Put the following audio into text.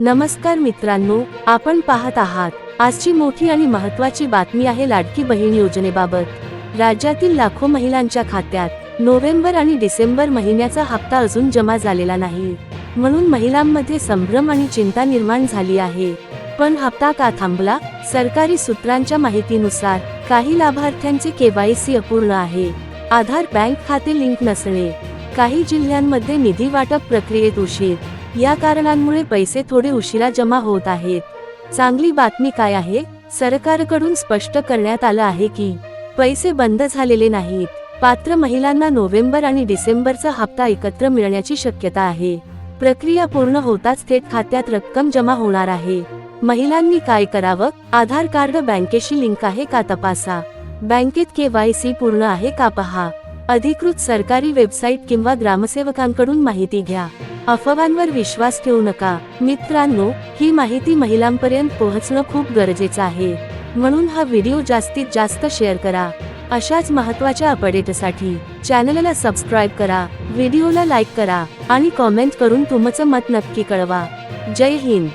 नमस्कार मित्रांनो, आपण पाहत आहात आजची मोठी आणि महत्त्वाची बातमी आहे लाडकी बहीण योजनेबाबत। राज्यातील लाखो महिलांच्या खात्यात नोव्हेंबर आणि डिसेंबर महिन्याचा हप्ता अजून जमा झालेला नाही, म्हणून महिलांमध्ये संभ्रम आणि चिंता निर्माण झाली आहे। पण हप्ता का थांबला? सरकारी सूत्रांच्या माहितीनुसार काही लाभार्थ्यांचे केवायसी अपूर्ण आहे, आधार बँक खाते लिंक नसणे, काही जिल्ह्यांमध्ये निधी वाटप प्रक्रियेत उशीर, या कारणांमुळे पैसे थोडे उशिरा जमा होत आहेत। चांगली बातमी काय आहे? सरकारकडून स्पष्ट करण्यात आलं आहे की पैसे बंद झालेले नाहीत। पात्र महिलांना नोव्हेंबर आणि डिसेंबरचा हप्ता एकत्र मिळण्याची शक्यता आहे। प्रक्रिया पूर्ण होताच थेट खात्यात रक्कम जमा होणार आहे। महिलांनी काय करावं? आधार कार्ड बँकेशी लिंक आहे का तपासा, बँकेत केवायसी पूर्ण आहे का पहा, अधिकृत सरकारी वेबसाईट किंवा ग्रामसेवकांकडून माहिती घ्या, अफवांवर विश्वास ठेवू नका। मित्रांनो, ही माहिती महिलांपर्यंत पोहोचणं खूप गरजेचं आहे, म्हणून हा व्हिडिओ जास्तीत जास्त शेअर करा। अशाच महत्त्वाच्या अपडेटसाठी चॅनलला सबस्क्राईब करा, व्हिडिओला लाईक करा आणि कॉमेंट करून तुमचं मत नक्की कळवा। जय हिंद।